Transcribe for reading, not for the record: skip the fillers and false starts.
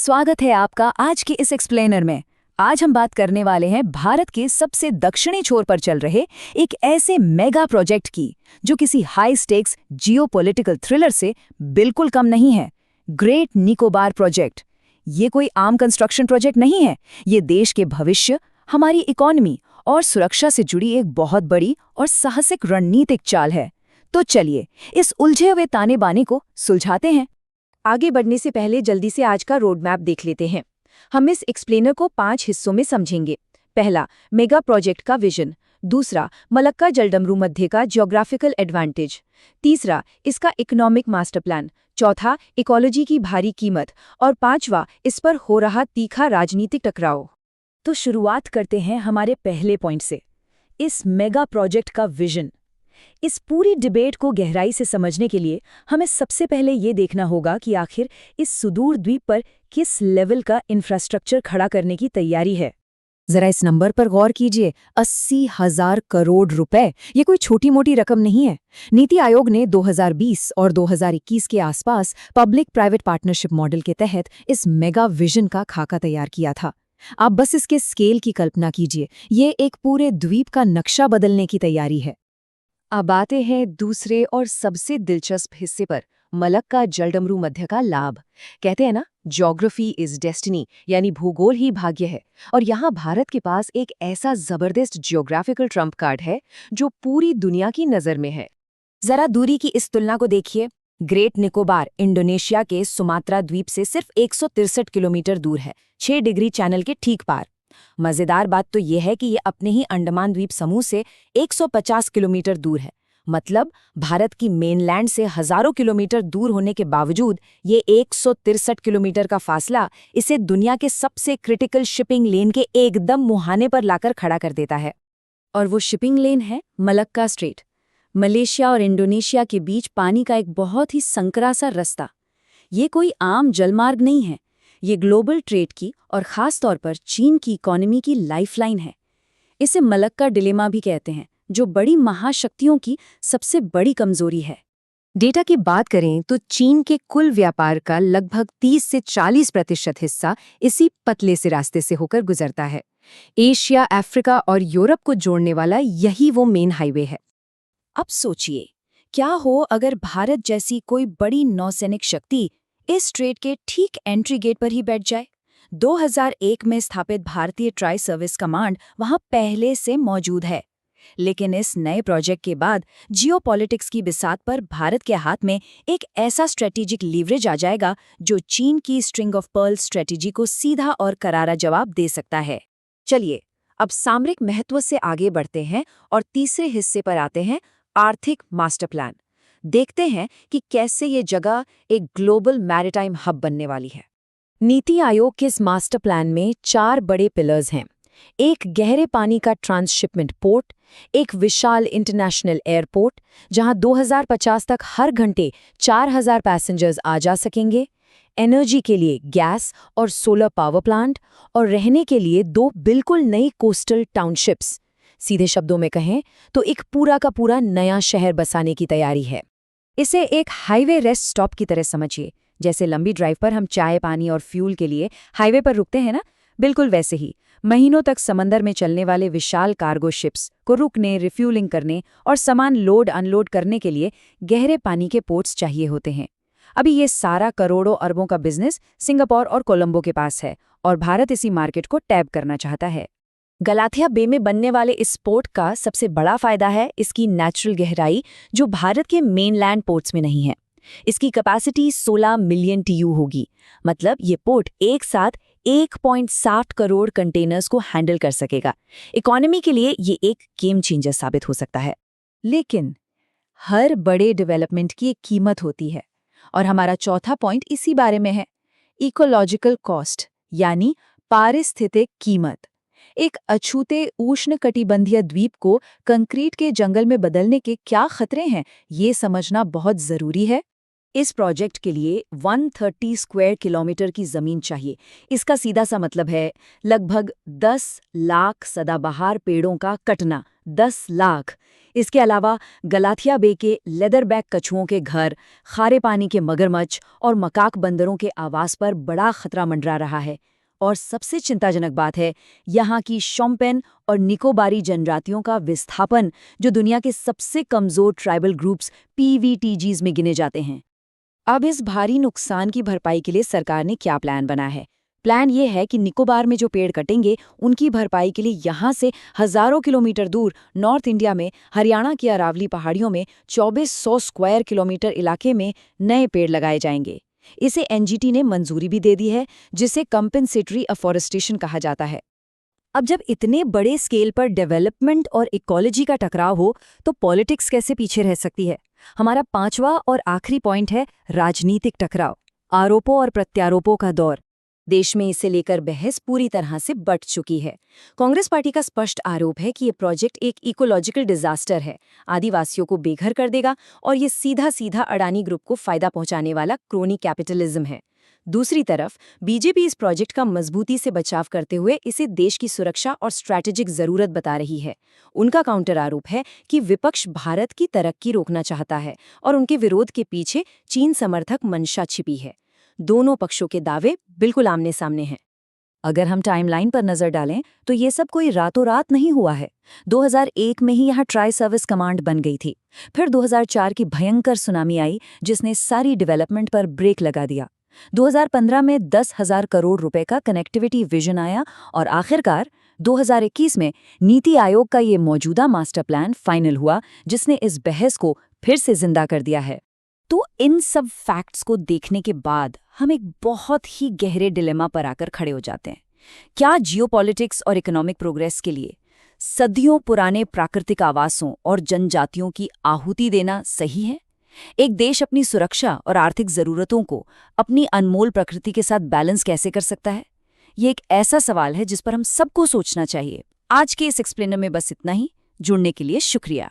स्वागत है आपका आज के इस एक्सप्लेनर में। आज हम बात करने वाले हैं भारत के सबसे दक्षिणी छोर पर चल रहे एक ऐसे मेगा प्रोजेक्ट की जो किसी हाई स्टेक्स जियोपॉलिटिकल थ्रिलर से बिल्कुल कम नहीं है। Great Nicobar project. ये कोई आम कंस्ट्रक्शन प्रोजेक्ट नहीं है, ये देश के भविष्य, हमारी इकोनॉमी और सुरक्षा से जुड़ी एक बहुत बड़ी और साहसिक रणनीतिक चाल है। तो चलिए इस उलझे हुए ताने बाने को सुलझाते हैं। आगे बढ़ने से पहले जल्दी से आज का रोड मैप देख लेते हैं। हम इस एक्सप्लेनर को 5 हिस्सों में समझेंगे। पहला, मेगा प्रोजेक्ट का विजन। दूसरा, मलक्का जलडमरू मध्य का ज्योग्राफिकल एडवांटेज। तीसरा, इसका इकोनॉमिक मास्टर प्लान। चौथा, इकोलॉजी की भारी कीमत। और पांचवा, इस पर हो रहा तीखा राजनीतिक टकराव। तो शुरुआत करते हैं हमारे पहले पॉइंट से, इस मेगा प्रोजेक्ट का विजन। इस पूरी डिबेट को गहराई से समझने के लिए हमें सबसे पहले ये देखना होगा कि आखिर इस सुदूर द्वीप पर किस लेवल का इंफ्रास्ट्रक्चर खड़ा करने की तैयारी है। जरा इस नंबर पर गौर कीजिए, 80,000 करोड़ रुपए। ये कोई छोटी मोटी रकम नहीं है। नीति आयोग ने 2020 और 2021 के आसपास पब्लिक प्राइवेट पार्टनरशिप मॉडल के तहत इस मेगा विजन का खाका तैयार किया था। आप बस इसके स्केल की कल्पना कीजिए, ये एक पूरे द्वीप का नक्शा बदलने की तैयारी है। अब आते हैं दूसरे और सबसे दिलचस्प हिस्से पर, मलक्का जलडमरू मध्य का लाभ। कहते हैं ना, ज्योग्राफी इज डेस्टिनी, यानी भूगोल ही भाग्य है। और यहाँ भारत के पास एक ऐसा जबरदस्त ज्योग्राफिकल ट्रम्प कार्ड है जो पूरी दुनिया की नज़र में है। जरा दूरी की इस तुलना को देखिए। ग्रेट निकोबार इंडोनेशिया के सुमात्रा द्वीप से सिर्फ 163 किलोमीटर दूर है, 6 डिग्री चैनल के ठीक पार। मजेदार बात तो यह है कि ये अपने ही अंडमान द्वीप समूह से 150 किलोमीटर दूर है। मतलब भारत की मेनलैंड से हजारों किलोमीटर दूर होने के बावजूद ये 163 किलोमीटर का फासला इसे दुनिया के सबसे क्रिटिकल शिपिंग लेन के एकदम मुहाने पर लाकर खड़ा कर देता है। और वो शिपिंग लेन है मलक्का स्ट्रेट, मलेशिया और इंडोनेशिया के बीच पानी का एक बहुत ही संकरा सा रास्ता। ये कोई आम जलमार्ग नहीं है, ये ग्लोबल ट्रेड की और ख़ास तौर पर चीन की इकोनॉमी की लाइफलाइन है। इसे मलक्का डिलेमा भी कहते हैं, जो बड़ी महाशक्तियों की सबसे बड़ी कमजोरी है। डेटा की बात करें तो चीन के कुल व्यापार का लगभग 30 से 40% हिस्सा इसी पतले से रास्ते से होकर गुजरता है। एशिया, अफ्रीका और यूरोप को जोड़ने वाला यही वो मेन हाईवे है। अब सोचिए, क्या हो अगर भारत जैसी कोई बड़ी नौसैनिक शक्ति इस स्ट्रेट के ठीक एंट्री गेट पर ही बैठ जाए। 2001 में स्थापित भारतीय ट्राई सर्विस कमांड वहां पहले से मौजूद है। लेकिन इस नए प्रोजेक्ट के बाद जियोपॉलिटिक्स की बिसात पर भारत के हाथ में एक ऐसा स्ट्रेटेजिक लीवरेज आ जाएगा जो चीन की स्ट्रिंग ऑफ पर्ल स्ट्रेटेजी को सीधा और करारा जवाब दे सकता है। चलिए अब सामरिक महत्व से आगे बढ़ते हैं और तीसरे हिस्से पर आते हैं, आर्थिक मास्टर प्लान। देखते हैं कि कैसे ये जगह एक ग्लोबल मैरिटाइम हब बनने वाली है। नीति आयोग के इस मास्टर प्लान में 4 बड़े पिलर्स हैं। एक गहरे पानी का ट्रांसशिपमेंट पोर्ट, एक विशाल इंटरनेशनल एयरपोर्ट जहां 2050 तक हर घंटे 4,000 पैसेंजर्स आ जा सकेंगे, एनर्जी के लिए गैस और सोलर पावर प्लांट, और रहने के लिए 2 बिल्कुल नई कोस्टल टाउनशिप्स। सीधे शब्दों में कहें तो एक पूरा का पूरा नया शहर बसाने की तैयारी है। इसे एक हाईवे रेस्ट स्टॉप की तरह समझिए, जैसे लंबी ड्राइव पर हम चाय, पानी और फ्यूल के लिए हाईवे पर रुकते हैं ना, बिल्कुल वैसे ही महीनों तक समंदर में चलने वाले विशाल कार्गो शिप्स को रुकने, रिफ्यूलिंग करने और सामान लोड अनलोड करने के लिए गहरे पानी के पोर्ट्स चाहिए होते हैं। अभी ये सारा करोड़ों अरबों का बिजनेस सिंगापुर और कोलंबो के पास है और भारत इसी मार्केट को टैप करना चाहता है। गलाथिया बे में बनने वाले इस पोर्ट का सबसे बड़ा फायदा है इसकी नेचुरल गहराई, जो भारत के मेनलैंड पोर्ट्स में नहीं है। इसकी कैपेसिटी 16 मिलियन TU होगी। मतलब ये पोर्ट एक साथ 1.7 करोड़ कंटेनर्स को हैंडल कर सकेगा। इकोनॉमी के लिए ये एक गेम चेंजर साबित हो सकता है। लेकिन हर बड़े डेवलपमेंट की एक कीमत होती है, और हमारा चौथा पॉइंट इसी बारे में है, इकोलॉजिकल कॉस्ट, यानी पारिस्थितिक कीमत। एक अछूते उष्णकटिबंधीय द्वीप को कंक्रीट के जंगल में बदलने के क्या खतरे हैं, ये समझना बहुत जरूरी है। इस प्रोजेक्ट के लिए 130 स्क्वायर किलोमीटर की जमीन चाहिए। इसका सीधा सा मतलब है लगभग 10 लाख सदाबहार पेड़ों का कटना। 10 लाख। इसके अलावा गलाथिया बे के लेदरबैक कछुओं के घर, खारे पानी के मगरमच्छ और मकाक बंदरों के आवास पर बड़ा खतरा मंडरा रहा है। और सबसे चिंताजनक बात है यहाँ की शोम्पेन और निकोबारी जनजातियों का विस्थापन, जो दुनिया के सबसे कमजोर ट्राइबल ग्रुप्स PVTGs में गिने जाते हैं। अब इस भारी नुकसान की भरपाई के लिए सरकार ने क्या प्लान बना है? प्लान ये है कि निकोबार में जो पेड़ कटेंगे उनकी भरपाई के लिए यहाँ से हजारों किलोमीटर दूर नॉर्थ इंडिया में हरियाणा की अरावली पहाड़ियों में 2400 स्क्वायर किलोमीटर इलाके में नए पेड़ लगाए जाएंगे। इसे NGT ने मंजूरी भी दे दी है, जिसे कंपेंसेटरी अफॉरेस्टेशन कहा जाता है। अब जब इतने बड़े स्केल पर डेवलपमेंट और इकोलॉजी का टकराव हो तो पॉलिटिक्स कैसे पीछे रह सकती है? हमारा पांचवा और आखिरी पॉइंट है राजनीतिक टकराव, आरोपों और प्रत्यारोपों का दौर। देश में इसे लेकर बहस पूरी तरह से बढ़ चुकी है। कांग्रेस पार्टी का स्पष्ट आरोप है कि ये प्रोजेक्ट एक इकोलॉजिकल डिजास्टर है, आदिवासियों को बेघर कर देगा और ये सीधा सीधा अडानी ग्रुप को फायदा पहुंचाने वाला क्रोनी कैपिटलिज्म है। दूसरी तरफ बीजेपी इस प्रोजेक्ट का मजबूती से बचाव करते हुए इसे देश की सुरक्षा और स्ट्रैटेजिक जरूरत बता रही है। उनका काउंटर आरोप है कि विपक्ष भारत की तरक्की रोकना चाहता है और उनके विरोध के पीछे चीन समर्थक मंशा छिपी है। दोनों पक्षों के दावे बिल्कुल आमने सामने हैं। अगर हम टाइमलाइन पर नजर डालें तो ये सब कोई रातों रात नहीं हुआ है। 2001 में ही यहाँ ट्राई सर्विस कमांड बन गई थी। फिर 2004 की भयंकर सुनामी आई जिसने सारी डेवलपमेंट पर ब्रेक लगा दिया। 2015 में 10,000 करोड़ रुपए का कनेक्टिविटी विजन आया और आखिरकार 2021 में नीति आयोग का ये मौजूदा मास्टर प्लान फाइनल हुआ, जिसने इस बहस को फिर से जिंदा कर दिया है। तो इन सब फैक्ट्स को देखने के बाद हम एक बहुत ही गहरे डिलेमा पर आकर खड़े हो जाते हैं। क्या जियोपॉलिटिक्स और इकोनॉमिक प्रोग्रेस के लिए सदियों पुराने प्राकृतिक आवासों और जनजातियों की आहुति देना सही है? एक देश अपनी सुरक्षा और आर्थिक जरूरतों को अपनी अनमोल प्रकृति के साथ बैलेंस कैसे कर सकता है? ये एक ऐसा सवाल है जिस पर हम सबको सोचना चाहिए। आज के इस एक्सप्लेनर में बस इतना ही। जुड़ने के लिए शुक्रिया।